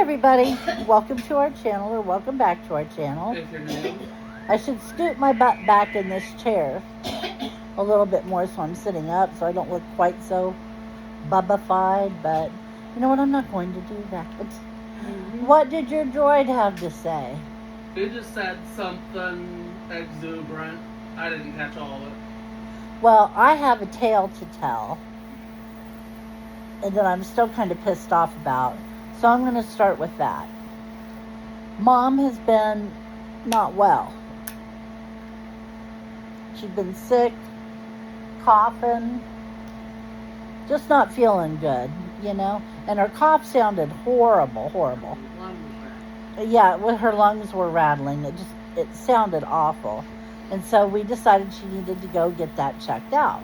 everybody, welcome to our channel, or welcome back to our channel. If you're new. I should scoot my butt back in this chair a little bit more so I'm sitting up so I don't look quite so bubbified, but you know what, I'm not going to do that. What did your droid have to say? He just said something exuberant. I didn't catch all of it. Well, I have a tale to tell, and that I'm still kind of pissed off about. So I'm going to start with that. Mom has been not well. She's been sick, coughing, just not feeling good, you know. And her cough sounded horrible. Yeah, her lungs were rattling. It sounded awful. And so we decided she needed to go get that checked out.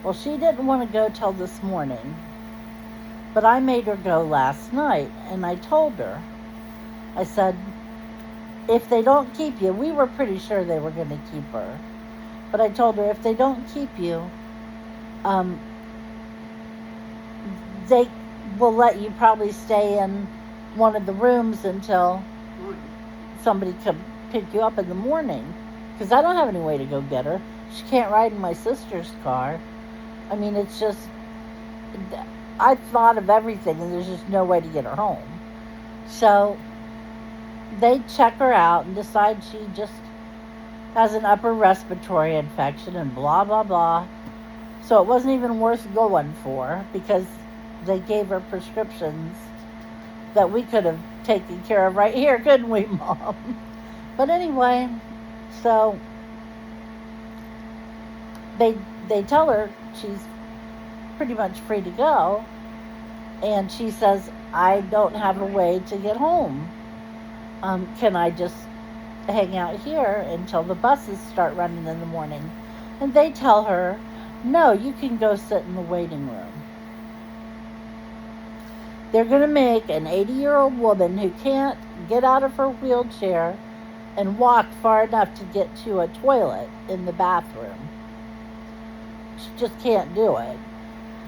Well, she didn't want to go till this morning. But I made her go last night, and I told her, I said, if they don't keep you, we were pretty sure they were going to keep her. But I told her, if they don't keep you, they will let you probably stay in one of the rooms until somebody can pick you up in the morning. Because I don't have any way to go get her. She can't ride in my sister's car. I mean, it's just, I thought of everything, and there's just no way to get her home. So they check her out and decide she just has an upper respiratory infection and blah, blah, blah. So it wasn't even worth going for, because they gave her prescriptions that we could have taken care of right here, couldn't we, Mom? But anyway, so they tell her she's pretty much free to go, and she says, I don't have a way to get home. Can I just hang out here until the buses start running in the morning? And they tell her, no, you can go sit in the waiting room. They're going to make an 80-year-old woman who can't get out of her wheelchair and walk far enough to get to a toilet in the bathroom. She just can't do it.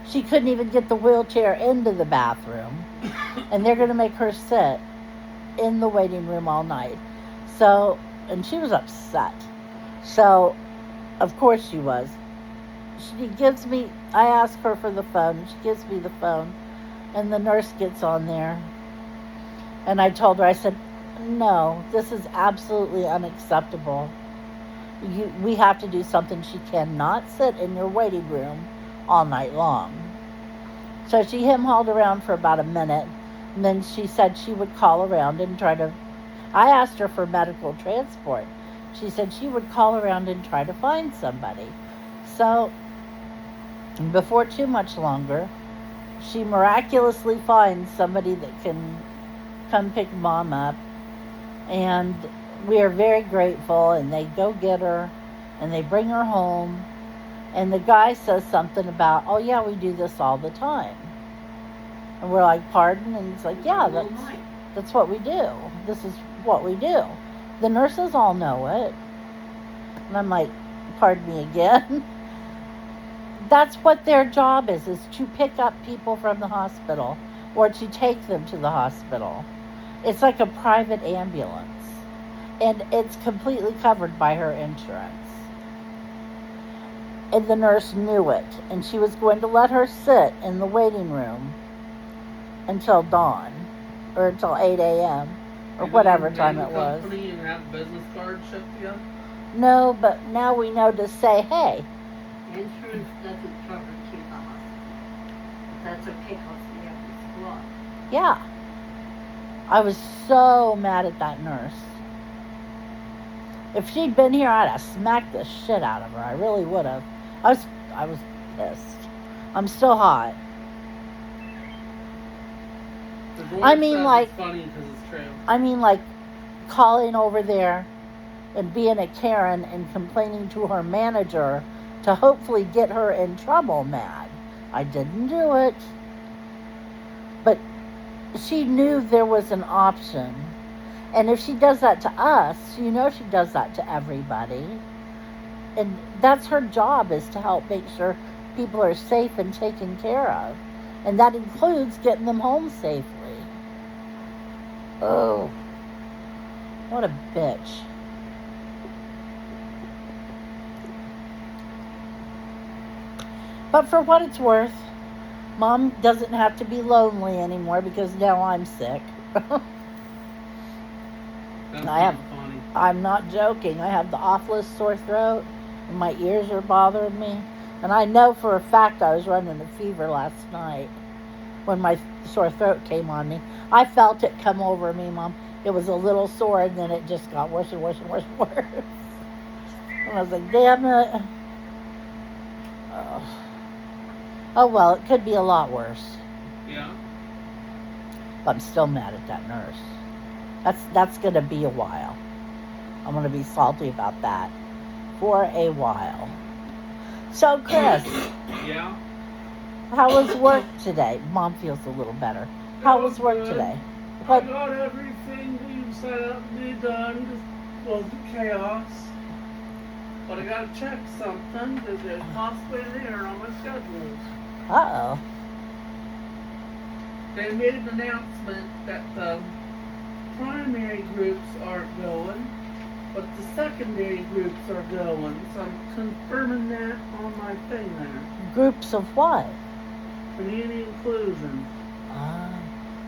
She couldn't even get the wheelchair into the bathroom. And they're going to make her sit in the waiting room all night. So, and she was upset. So, of course she was. She gives me, I ask her for the phone, and she gives me the phone. And the nurse gets on there. And I told her, I said, no, this is absolutely unacceptable. We have to do something. She cannot sit in your waiting room all night long. So she hem-hauled around for about a minute, and then she said she would call around and try to, I asked her for medical transport. She said she would call around and try to find somebody. So before too much longer, she miraculously finds somebody that can come pick Mom up, and we are very grateful, and they go get her, and they bring her home. And the guy says something about, oh yeah, we do this all the time. And we're like, pardon? And he's like, yeah, that's what we do. This is what we do. The nurses all know it. And I'm like, pardon me again? That's what their job is to pick up people from the hospital or to take them to the hospital. It's like a private ambulance. And it's completely covered by her insurance. And the nurse knew it, and she was going to let her sit in the waiting room until dawn, or until 8 a.m., or whatever time it was. Company and have business cards shipped to you? No, but now we know to say, hey. Insurance doesn't cover to the hospital. That's okay because we have this squad. Yeah. I was so mad at that nurse. If she'd been here, I'd have smacked the shit out of her. I really would have. I was pissed. I'm still hot. I mean, like, it's funny because it's true. I mean, like, calling over there and being a Karen and complaining to her manager to hopefully get her in trouble mad. I didn't do it. But she knew there was an option. And if she does that to us, you know she does that to everybody. And that's her job, is to help make sure people are safe and taken care of. And that includes getting them home safely. Oh, what a bitch. But for what it's worth, Mom doesn't have to be lonely anymore because now I'm sick. That's I have- not funny. I'm not joking. I have the awfulest sore throat, and my ears are bothering me. And I know for a fact I was running a fever last night when my sore throat came on me. I felt it come over me, Mom. It was a little sore, and then it just got worse and worse and worse and worse. And I was like, damn it. Oh, well, it could be a lot worse. Yeah. But I'm still mad at that nurse. That's going to be a while. I'm going to be salty about that for a while. So, Chris, Yeah. how was work today? Mom feels a little better. How was work Good. today? I What? got everything we set up to be done. Just wasn't chaos. But I gotta check something because there's possibly an error on my schedules. Uh-oh. They made an announcement that the primary groups aren't going, but the secondary groups are going. So I'm confirming that on my thing there. Groups of what? Community inclusion.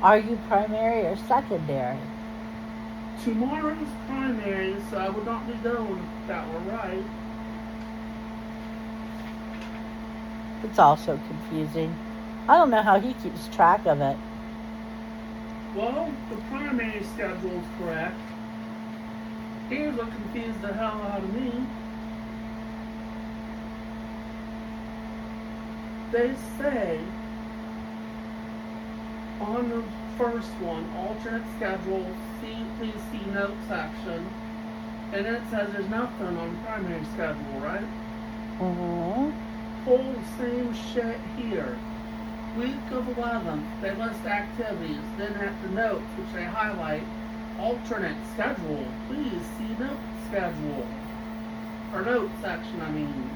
Are you primary or secondary? Tomorrow's primary, so I would not be going if that were right. It's also confusing. I don't know how he keeps track of it. Well, the primary schedule is correct. Here's what confused the hell out of me. They say on the first one, alternate schedule, please see note section, and it says there's nothing on primary schedule, right? Mm-hmm. Whole same shit here. Week of 11th, they list activities, then at the notes, which they highlight, alternate schedule, please see note schedule. Or note section, I mean.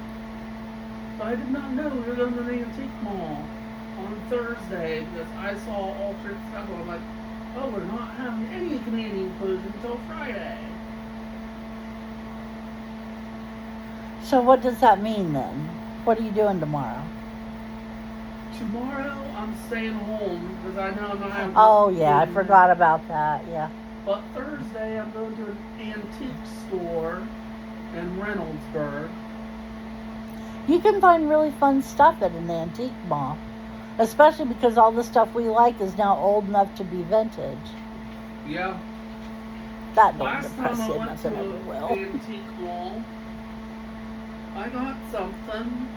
So I did not know we were going to the Antique Mall on Thursday because I saw alternate schedule. I'm like, oh, we're not having any community inclusion until Friday. So what does that mean then? What are you doing tomorrow? Tomorrow I'm staying home because I know I'm not having. Oh, yeah, I forgot about that, yeah. But Thursday I'm going to an antique store in Reynoldsburg. You can find really fun stuff at an antique mall, especially because all the stuff we like is now old enough to be vintage. Yeah. That don't Last depress time I you, went nothing to ever an will. antique mall, I got something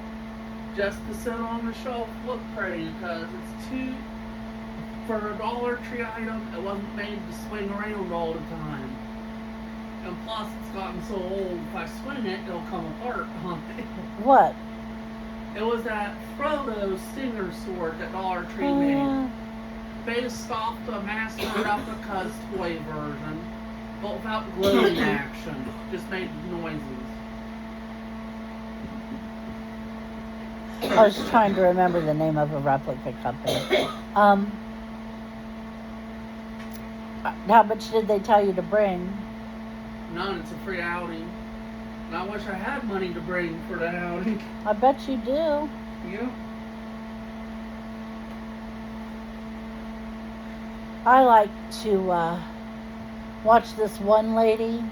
just to sit on the shelf, look pretty, because it's too, for a Dollar Tree item, it wasn't made to swing around all the time. And plus, it's gotten so old, if I swing it, it'll come apart on me. What? It was that Frodo Stinger sword that Dollar Tree Oh, made. yeah. Based off the Master Replica's toy version, but without glowing action, just made noises. I was trying to remember the name of a replica company. How much did they tell you to bring? None, it's a free outing. And I wish I had money to bring for the outing. I bet you do. Yeah. I like to watch this one lady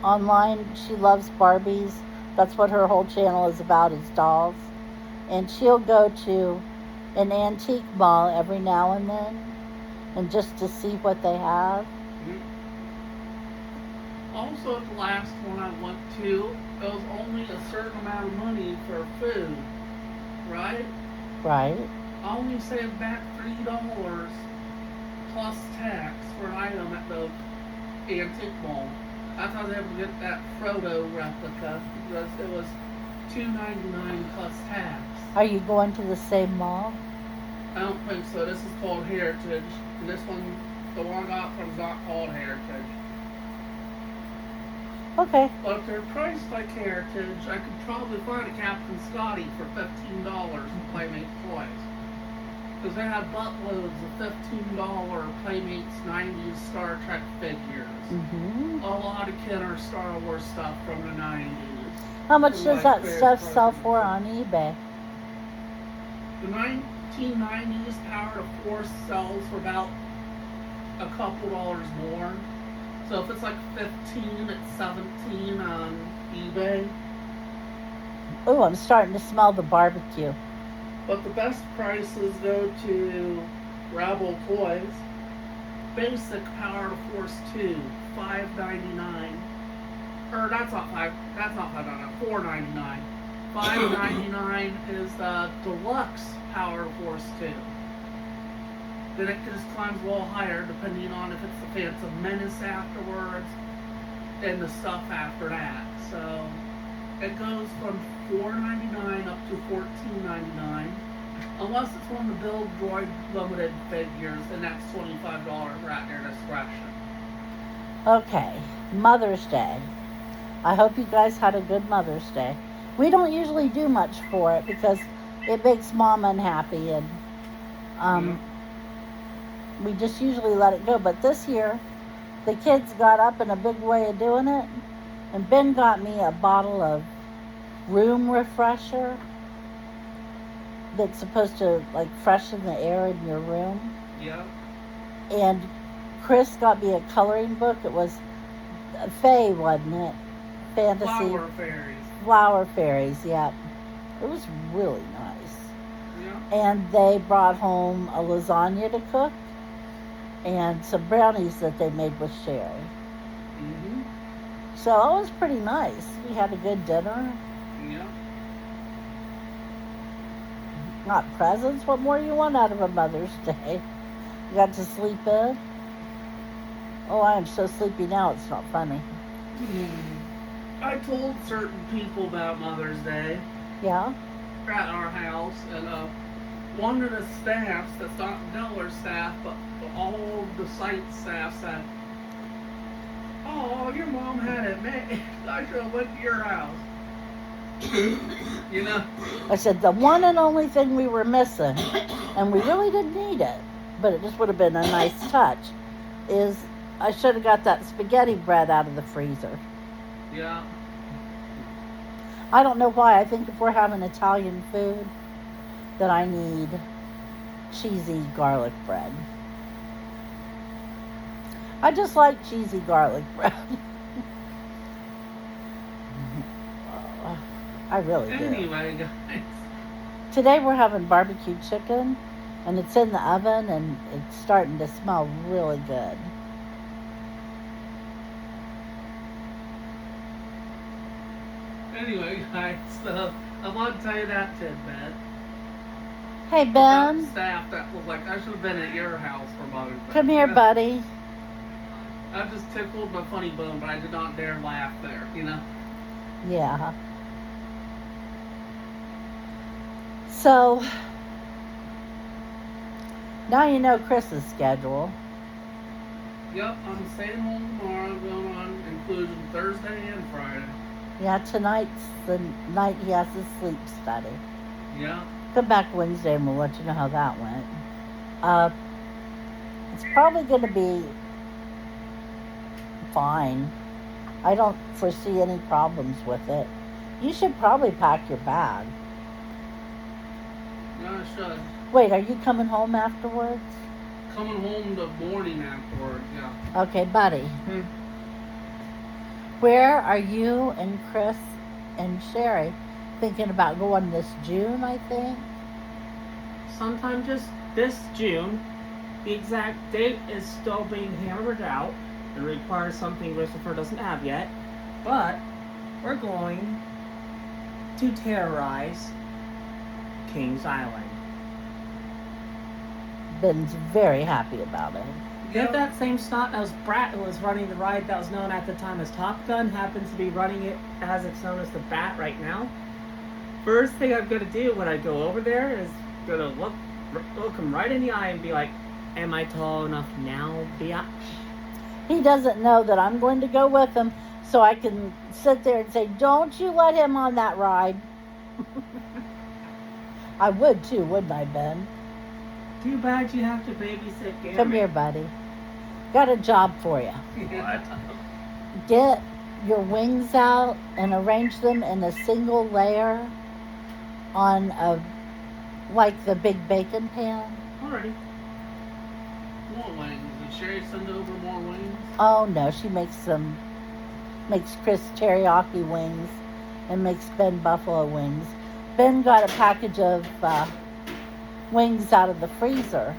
online. She loves Barbies. That's what her whole channel is about, is dolls. And she'll go to an antique mall every now and then, and just to see what they have. Also, at the last one I went to, it was only a certain amount of money for food, right? Right. I only saved back $3 plus tax for an item at the antique mall. That's how I was able to get that Frodo replica, because it was $2.99 plus tax. Are you going to the same mall? I don't think so. This is called Heritage. And this one, the one I got from, is not called Heritage. Okay. But if they're priced like Heritage, I could probably find a Captain Scotty for $15 from Playmate Toys. Because they have buttloads of $15 Playmates 90s Star Trek figures. Mm-hmm. A lot of Kenner Star Wars stuff from the 90s. How much For, does like, that various stuff sell prices. for on eBay? The 1990s Power of Force sells for about a couple dollars more. So if it's like 15, it's 17 on eBay. Oh, I'm starting to smell the barbecue. But the best prices go to Rebel Toys. Basic Power of Force 2, $5.99. Or that's not $5.99, $4.99. $5.99 is the deluxe Power of Force 2. Then it just climbs a little higher depending on if it's the Phantom Menace afterwards and the stuff after that. So it goes from $4.99 up to $14.99. Unless it's one of the Build Droid limited figures, and that's $25 at their discretion. Okay, Mother's Day. I hope you guys had a good Mother's Day. We don't usually do much for it because it makes Mom unhappy, and we just usually let it go. But this year, the kids got up in a big way of doing it, and Ben got me a bottle of room refresher that's supposed to like freshen the air in your room. Yeah. And Chris got me a coloring book. It was Fae, wasn't it? Fantasy. Flower Fairies. Flower Fairies, yeah. It was really nice. Yeah. And they brought home a lasagna to cook and some brownies that they made with Sherry. Mm-hmm. So it was pretty nice. We had a good dinner. Yeah. Not presents. What more do you want out of a Mother's Day? You got to sleep in? Oh, I am so sleepy now, it's not funny. I told certain people about Mother's Day Yeah? at our house, and one of the staffs, that's not Delaware staff, but all the site staff said, "Oh, your mom had it made. I should have went to your house." You know? I said, the one and only thing we were missing, and we really didn't need it, but it just would have been a nice touch, is I should have got that spaghetti bread out of the freezer. Yeah. I don't know why. I think if we're having Italian food, that I need cheesy garlic bread. I just like cheesy garlic bread. I really do. Anyway, guys. Today we're having barbecue chicken, and it's in the oven, and it's starting to smell really good. Anyway, guys, so I want to tell you that tidbit. Hey, About Ben, staff that was like, I should have been at your house for Mother's Day. come here, buddy. I just tickled my funny bone, but I did not dare laugh there, you know? Yeah. So, now you know Chris's schedule. Yep, I'm staying home tomorrow, going on inclusion Thursday and Friday. Yeah, tonight's the night he has his sleep study. Yeah. Come back Wednesday and we'll let you know how that went. It's probably going to be fine. I don't foresee any problems with it. You should probably pack your bag. Yeah, I should. Wait, are you coming home afterwards? Coming home the morning afterwards, yeah. Okay, buddy. Where are you and Chris and Sherry thinking about going this June, I think? Sometime just this June. The exact date is still being hammered out. It requires something Christopher doesn't have yet. But we're going to terrorize Kings Island. Ben's very happy about it. If that same snot-nosed brat who was running the ride that was known at the time as Top Gun happens to be running it as it's known as the Bat right now, first thing I'm going to do when I go over there is going to look him right in the eye and be like, am I tall enough now, biatch? He doesn't know that I'm going to go with him, so I can sit there and say, don't you let him on that ride. I would too, wouldn't I, Ben? Too bad you have to babysit Gammy. Come here, buddy. Got a job for you. What? Get your wings out and arrange them in a single layer on like the big bacon pan. Alrighty. More wings. Did Sherry send over more wings? Oh no, she makes Chris teriyaki wings and makes Ben buffalo wings. Ben got a package of wings out of the freezer.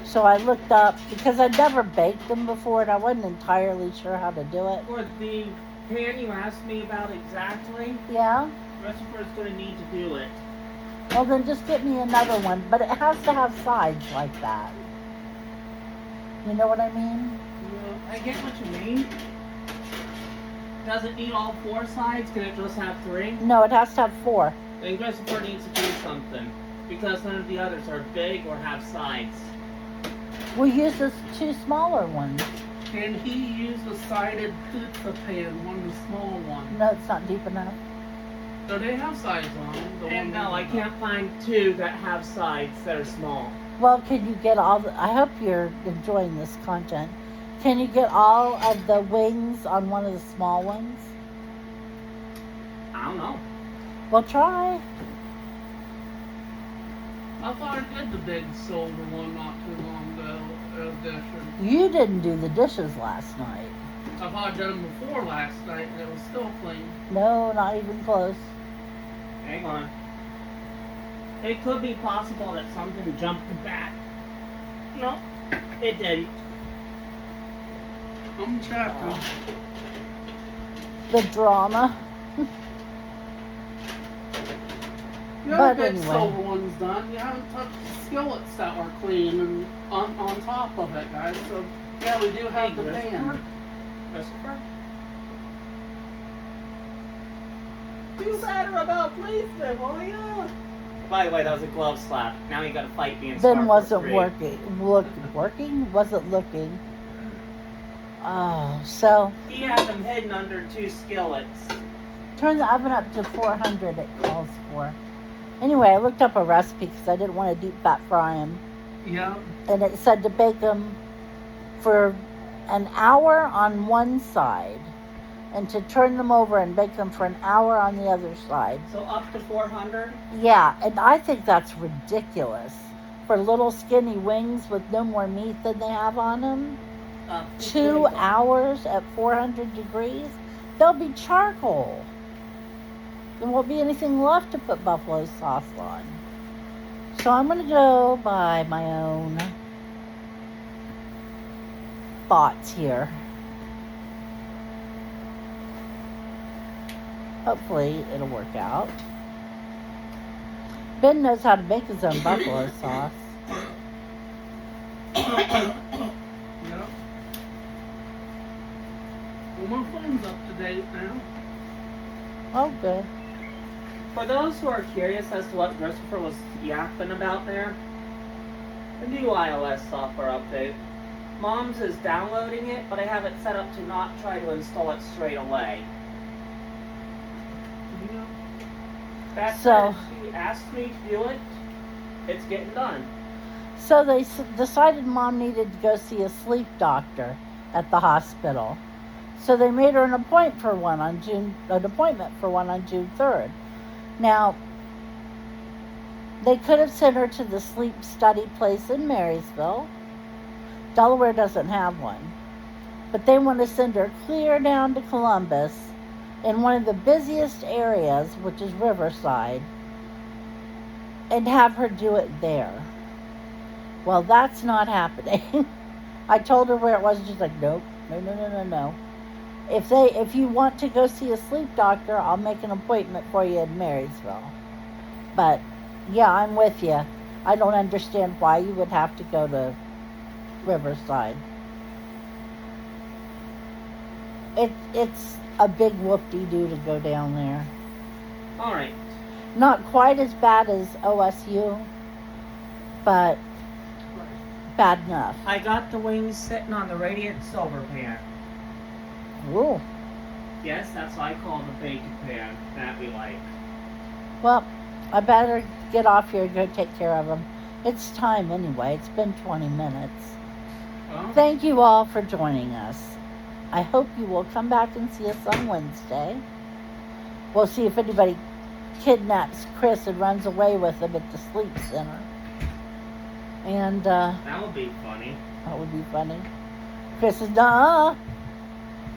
So I looked up, because I'd never baked them before and I wasn't entirely sure how to do it. For the pan you asked me about exactly, Yeah? Christopher's going to need to do it. Well, then just get me another one, but it has to have sides like that. You know what I mean? I get what you mean. Does it need all 4 sides? Can it just have 3? No, it has to have 4. Then Christopher needs to do something. Because none of the others are big or have sides. We use those 2 smaller ones. Can he use a sided pizza pan, one of the small ones? No, it's not deep enough. So they have sides on them. The And one no, I with can't find 2 that have sides that are small. Well, can you get I hope you're enjoying this content. Can you get all of the wings on one of the small ones? I don't know. Well, try. I thought I did the big silver one not too long ago. Dishes. You didn't do the dishes last night. I thought I'd done them before last night and it was still clean. No, not even close. Hang on. It could be possible that something jumped back. No, it didn't. I'm checking. The drama. The But other big anyway. silver one's done. You haven't touched the skillets that are clean and on top of it, guys. So yeah, we do have Hey, the pan. Christopher? Do better about placement, will ya? By the way, that was a glove slap. Now you gotta fight me in Star Ben Wars wasn't 3. working? Wasn't looking. Oh, so He had them hidden under 2 skillets. turn the oven up to 400 it calls for. Anyway, I looked up a recipe because I didn't want to deep fat fry them. Yeah. And it said to bake them for an hour on one side and to turn them over and bake them for an hour on the other side. So up to 400? Yeah, and I think that's ridiculous. For little skinny wings with no more meat than they have on them. 2 hours at 400 degrees, they'll be charcoal. There won't be anything left to put buffalo sauce on. So I'm going to go by my own thoughts here. Hopefully it'll work out. Ben knows how to make his own buffalo sauce. Yep. Well, my phone's up to date now. Oh, good. For those who are curious as to what Christopher was yapping about there, the new iOS software update. Mom's is downloading it, but I have it set up to not try to install it straight away. Yeah. That So- said, she asked me to do it. It's getting done. So they decided Mom needed to go see a sleep doctor at the hospital. So they made her an appointment for one on June 3rd. Now, they could have sent her to the sleep study place in Marysville. Delaware doesn't have one. But they want to send her clear down to Columbus in one of the busiest areas, which is Riverside, and have her do it there. Well, that's not happening. I told her where it was, and she's like, nope, no. If you want to go see a sleep doctor, I'll make an appointment for you in Marysville. But, yeah, I'm with you. I don't understand why you would have to go to Riverside. It's a big whoop-de-doo to go down there. Alright. Not quite as bad as OSU, but bad enough. I got the wings sitting on the radiant silver pan. Ooh. Yes, that's what I call the bacon pan that we like. Well, I better get off here and go take care of them. It's time anyway. It's been 20 minutes. Well, Thank you all for joining us. I hope you will come back and see us on Wednesday. We'll see if anybody kidnaps Chris and runs away with him at the sleep center. And That would be funny. that would be funny. Chris is nah.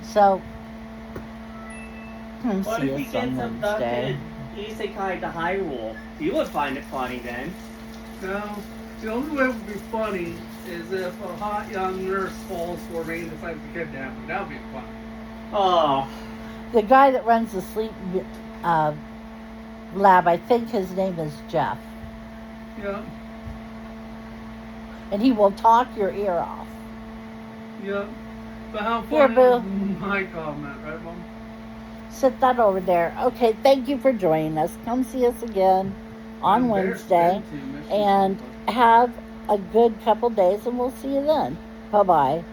So What see if he us gets on Wednesday. abducted Isekai to Hyrule? You would find it funny then. no. The only way it would be funny is if a hot young nurse falls for me and decides to kidnap me. That would be funny. Oh, The guy that runs the sleep lab, I think his name is Jeff, Yep. and he will talk your ear off. Yep. But how Here, funny Boo. was my comment, right, Mom? Sit that over there. Okay, thank you for joining us. Come see us again on I'm Wednesday, embarrassed then, too, Miss and Susan. have a good couple days, and we'll see you then. Bye bye.